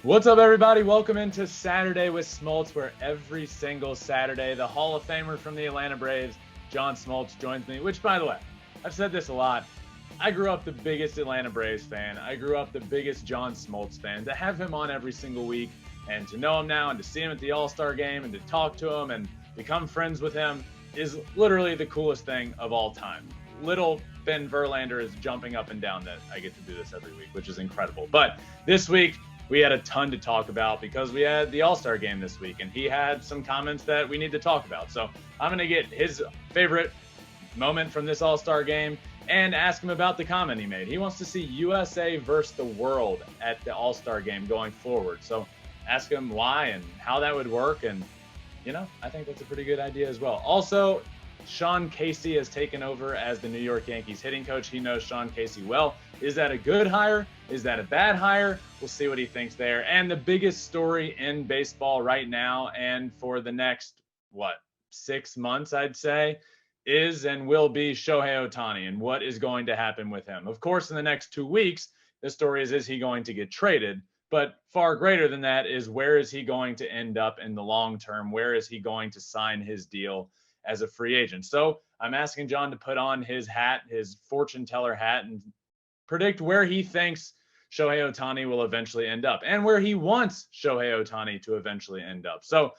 What's up, everybody? Welcome into Saturday with Smoltz, where every single Saturday, the Hall of Famer from the Atlanta Braves, John Smoltz, joins me, which, by the way, I've said this a lot. I grew up the biggest Atlanta Braves fan. I grew up the biggest John Smoltz fan. To have him on every single week and to know him now and to see him at the All-Star game and to talk to him and become friends with him is literally the coolest thing of all time. Little Ben Verlander is jumping up and down that I get to do this every week, which is incredible. But this week, we had a ton to talk about because we had the All-Star game this week, and he had some comments that we need to talk about. So I'm going to get his favorite moment from this All-Star game and ask him about the comment he made. He wants to see USA versus the world at the All-Star game going forward. So ask him why and how that would work. And, I think that's a pretty good idea as well. Also, Sean Casey has taken over as the New York Yankees hitting coach. He knows Sean Casey well. Is that a good hire? Is that a bad hire? We'll see what he thinks there. And the biggest story in baseball right now and for the next, 6 months, I'd say, is and will be Shohei Ohtani and what is going to happen with him. Of course, in the next 2 weeks, the story is he going to get traded? But far greater than that is where is he going to end up in the long term? Where is he going to sign his deal as a free agent? So I'm asking John to put on his hat, his fortune teller hat, and predict where he thinks Shohei Ohtani will eventually end up and where he wants Shohei Ohtani to eventually end up. So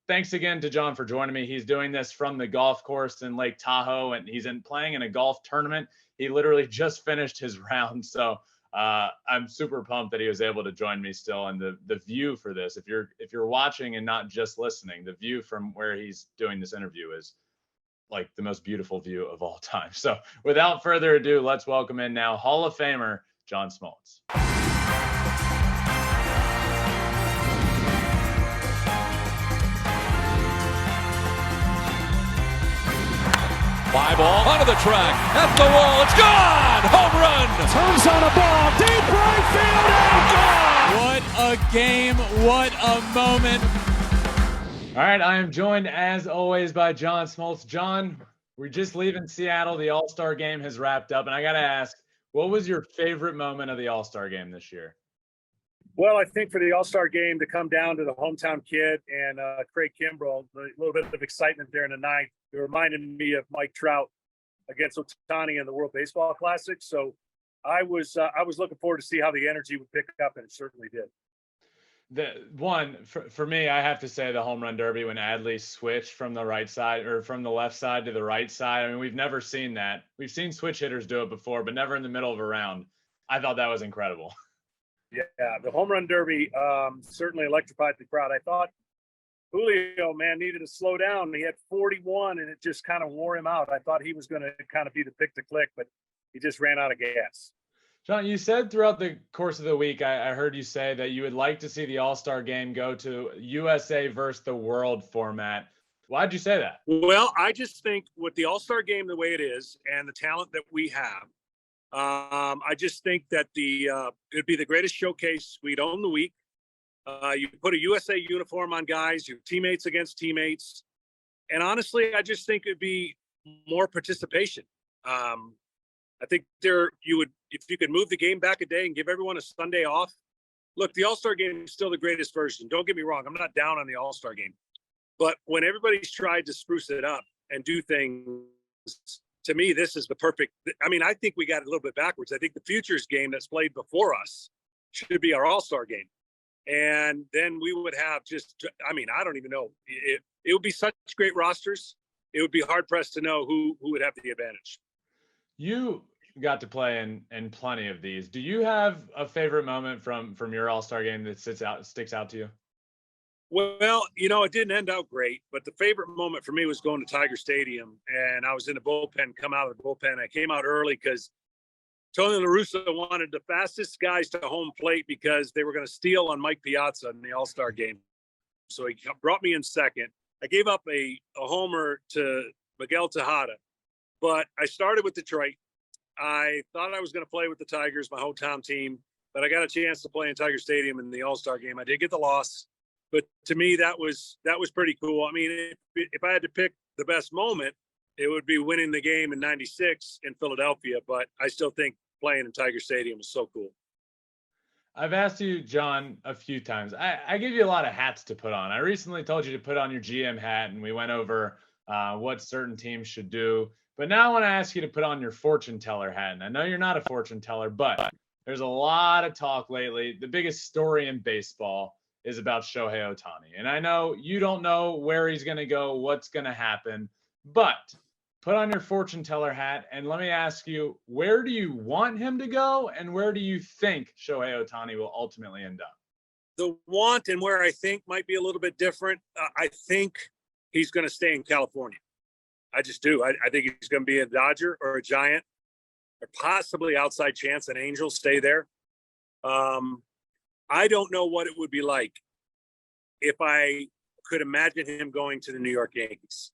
thanks again to John for joining me. He's doing this from the golf course in Lake Tahoe, and he's playing in a golf tournament. He literally just finished his round. So I'm super pumped that he was able to join me still. And the view for this, if you're watching and not just listening, the view from where he's doing this interview is like the most beautiful view of all time. So without further ado, let's welcome in now Hall of Famer John Smoltz. Fly ball onto the track, at the wall, it's gone! Home run! Turns on a ball, deep right field, and gone! What a game, what a moment. All right, I am joined as always by John Smoltz. John, we're just leaving Seattle. The All-Star game has wrapped up, and I got to ask, what was your favorite moment of the All-Star game this year? Well, I think for the All-Star game to come down to the hometown kid and Craig Kimbrell, a little bit of excitement there in the ninth. It reminded me of Mike Trout against Ohtani in the World Baseball Classic. So I was looking forward to see how the energy would pick up, and it certainly did. The one for me, I have to say the home run derby when Adley switched from the right side or from the left side to the right side. I mean, we've never seen that. We've seen switch hitters do it before, but never in the middle of a round. I thought that was incredible. Yeah, the home run derby certainly electrified the crowd. I thought Julio, man, needed to slow down. He had 41, and it just kind of wore him out. I thought he was going to kind of be the pick to click, but he just ran out of gas. John, you said throughout the course of the week, I heard you say that you would like to see the All-Star game go to USA versus the world format. Why'd you say that? Well, I just think with the All-Star game the way it is and the talent that we have, I just think that it'd be the greatest showcase. We'd own the week. You put a USA uniform on guys, your teammates against teammates. And honestly, I just think it'd be more participation. I think if you could move the game back a day and give everyone a Sunday off. Look, the All-Star game is still the greatest version. Don't get me wrong. I'm not down on the All-Star game. But when everybody's tried to spruce it up and do things, to me, this is the perfect. I mean, I think we got it a little bit backwards. I think the Futures game that's played before us should be our All-Star game. And then we would have I don't even know. It would be such great rosters. It would be hard-pressed to know who would have the advantage. You got to play in plenty of these. Do you have a favorite moment from your All-Star game that sticks out to you? Well, it didn't end out great, but the favorite moment for me was going to Tiger Stadium, and I was in the bullpen, come out of the bullpen. I came out early because Tony La Russa wanted the fastest guys to home plate because they were going to steal on Mike Piazza in the All-Star game. So he brought me in second. I gave up a homer to Miguel Tejada, but I started with Detroit. I thought I was going to play with the Tigers, my hometown team, but I got a chance to play in Tiger Stadium in the All-Star game. I did get the loss, but to me, that was pretty cool. I mean, if I had to pick the best moment, it would be winning the game in '96 in Philadelphia, but I still think playing in Tiger Stadium was so cool. I've asked you, John, a few times. I give you a lot of hats to put on. I recently told you to put on your GM hat, and we went over what certain teams should do. But now I want to ask you to put on your fortune teller hat. And I know you're not a fortune teller, but there's a lot of talk lately. The biggest story in baseball is about Shohei Ohtani. And I know you don't know where he's going to go, what's going to happen, but put on your fortune teller hat and let me ask you, where do you want him to go and where do you think Shohei Ohtani will ultimately end up? The want and where I think might be a little bit different. I think he's going to stay in California. I just do. I think he's going to be a Dodger or a Giant or possibly outside chance an Angel stay there. I don't know what it would be like if I could imagine him going to the New York Yankees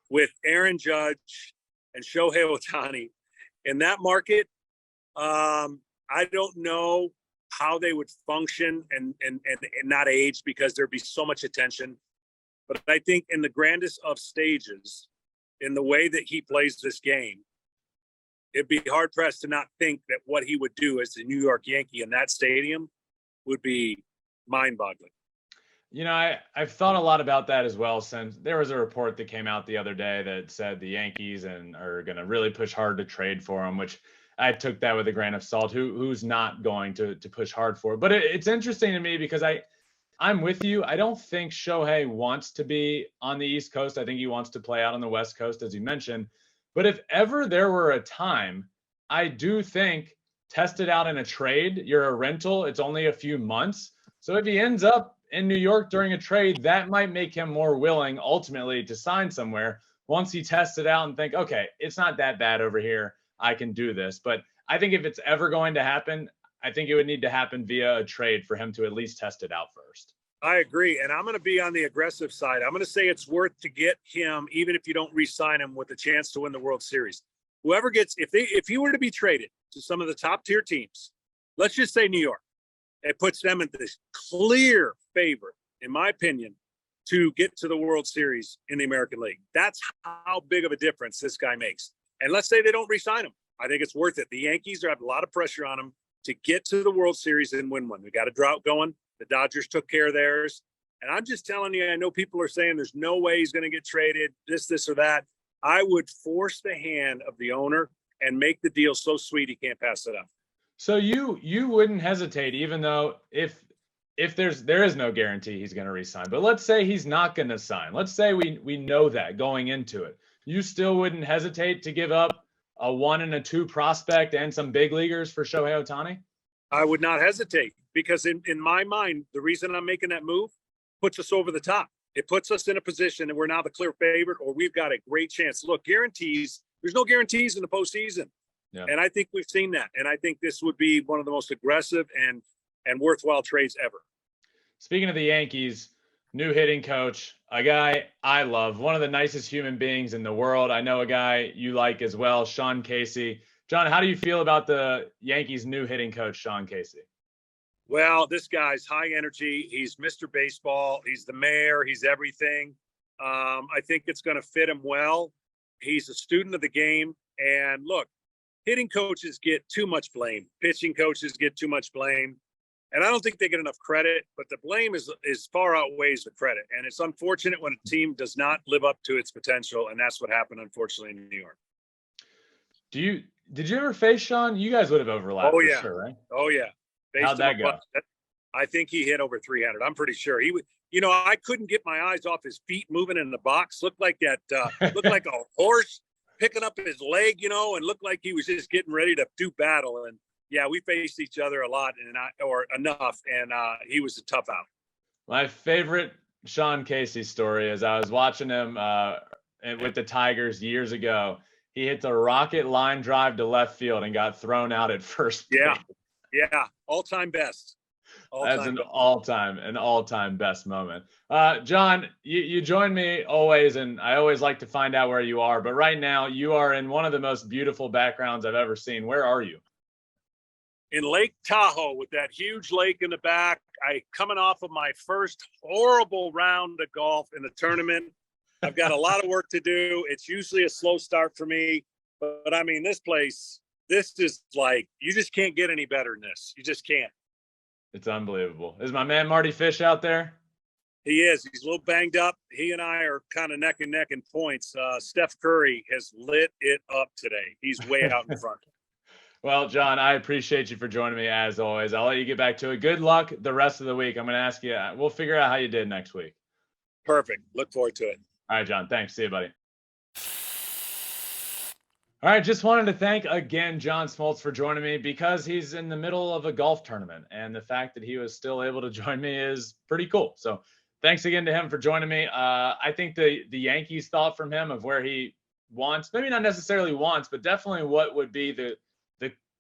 with Aaron Judge and Shohei Ohtani in that market. I don't know how they would function and not age because there'd be so much attention. But I think in the grandest of stages, in the way that he plays this game, it'd be hard pressed to not think that what he would do as a New York Yankee in that stadium would be mind boggling. You know, I've thought a lot about that as well, since there was a report that came out the other day that said the Yankees are going to really push hard to trade for him, which I took that with a grain of salt. Who's not going to push hard for it? But it's interesting to me because I'm with you. I don't think Shohei wants to be on the East Coast. I think he wants to play out on the West Coast, as you mentioned. But if ever there were a time, I do think test it out in a trade. You're a rental. It's only a few months. So if he ends up in New York during a trade, that might make him more willing ultimately to sign somewhere once he tests it out and think, okay, it's not that bad over here. I can do this. But I think if it's ever going to happen, I think it would need to happen via a trade for him to at least test it out first. I agree. And I'm going to be on the aggressive side. I'm going to say it's worth to get him, even if you don't re-sign him, with a chance to win the World Series. Whoever gets, if he were to be traded to some of the top tier teams, let's just say New York, it puts them in this clear favor, in my opinion, to get to the World Series in the American League. That's how big of a difference this guy makes. And let's say they don't re-sign him. I think it's worth it. The Yankees have a lot of pressure on them to get to the World Series and win one. They got a drought going. The Dodgers took care of theirs. And I'm just telling you, I know people are saying there's no way he's going to get traded, this or that. I would force the hand of the owner and make the deal so sweet he can't pass it up. So you wouldn't hesitate, even though if there is no guarantee he's going to re-sign. But let's say he's not going to sign. Let's say we know that going into it. You still wouldn't hesitate to give up a 1 and a 2 prospect and some big leaguers for Shohei Ohtani? I would not hesitate because in my mind, the reason I'm making that move puts us over the top. It puts us in a position that we're now the clear favorite or we've got a great chance. Look, guarantees, there's no guarantees in the postseason. Yeah. And I think we've seen that. And I think this would be one of the most aggressive and worthwhile trades ever. Speaking of the Yankees, new hitting coach, a guy I love, one of the nicest human beings in the world. I know a guy you like as well, Sean Casey. John, how do you feel about the Yankees' new hitting coach, Sean Casey? Well, this guy's high energy. He's Mr. Baseball. He's the mayor. He's everything. I think it's going to fit him well. He's a student of the game. And look, hitting coaches get too much blame. Pitching coaches get too much blame. And I don't think they get enough credit, but the blame is far outweighs the credit. And it's unfortunate when a team does not live up to its potential. And that's what happened, unfortunately, in New York. Did you ever face Sean? You guys would have overlapped for sure, right? Oh, yeah. How'd that go? I think he hit over 300. I'm pretty sure he would. You know, I couldn't get my eyes off his feet moving in the box. Looked like a horse picking up his leg, you know, and looked like he was just getting ready to do battle. And yeah, we faced each other a lot or enough. And he was a tough out. My favorite Sean Casey story is I was watching him with the Tigers years ago. He hit the rocket line drive to left field and got thrown out at first base. Yeah. All-time best. That's an all-time best moment. John, you join me always, and I always like to find out where you are. But right now, you are in one of the most beautiful backgrounds I've ever seen. Where are you? In Lake Tahoe with that huge lake in the back. Coming off of my first horrible round of golf in the tournament. I've got a lot of work to do. It's usually a slow start for me. But I mean, this place, this is like, you just can't get any better than this. You just can't. It's unbelievable. Is my man Marty Fish out there? He is. He's a little banged up. He and I are kind of neck and neck in points. Steph Curry has lit it up today. He's way out in front. Well, John, I appreciate you for joining me as always. I'll let you get back to it. Good luck the rest of the week. I'm going to ask you. We'll figure out how you did next week. Perfect. Look forward to it. All right, John. Thanks. See you, buddy. All right, just wanted to thank again John Smoltz for joining me because he's in the middle of a golf tournament, and the fact that he was still able to join me is pretty cool. So thanks again to him for joining me. I think the Yankees thought from him of where he wants, maybe not necessarily wants, but definitely what would be the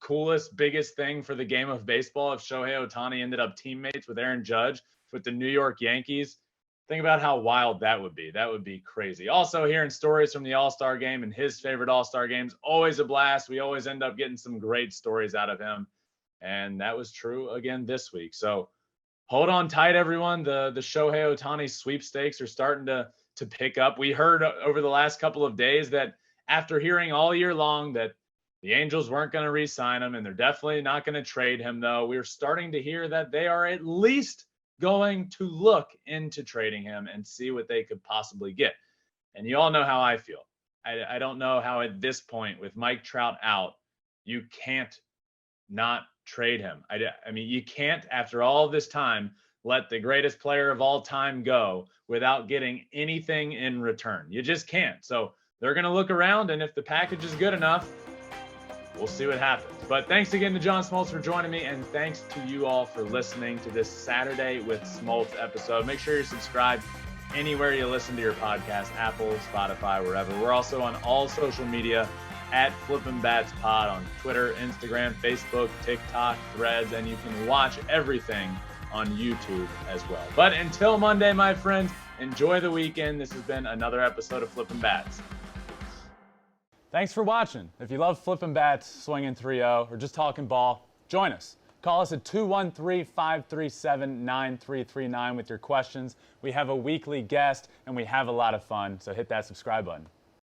coolest, biggest thing for the game of baseball if Shohei Ohtani ended up teammates with Aaron Judge with the New York Yankees. Think about how wild that would be. That would be crazy. Also, hearing stories from the All-Star game and his favorite All-Star games, always a blast. We always end up getting some great stories out of him. And that was true again this week. So hold on tight, everyone. The Shohei Ohtani sweepstakes are starting to pick up. We heard over the last couple of days that after hearing all year long that the Angels weren't going to re-sign him, and they're definitely not going to trade him, though, we're starting to hear that they are at least going to look into trading him and see what they could possibly get. And you all know how I feel. I don't know how at this point, with Mike Trout out, you can't not trade him. I mean, you can't, after all this time, let the greatest player of all time go without getting anything in return. You just can't. So they're going to look around, and if the package is good enough, we'll see what happens. But thanks again to John Smoltz for joining me, and thanks to you all for listening to this Saturday with Smoltz episode. Make sure you're subscribed anywhere you listen to your podcast, Apple, Spotify, wherever. We're also on all social media at Flippin' Bats Pod on Twitter, Instagram, Facebook, TikTok, Threads, and you can watch everything on YouTube as well. But until Monday, my friends, enjoy the weekend. This has been another episode of Flippin' Bats. Thanks for watching. If you love flipping bats, swinging 3-0, or just talking ball, join us. Call us at 213-537-9339 with your questions. We have a weekly guest, and we have a lot of fun, so hit that subscribe button.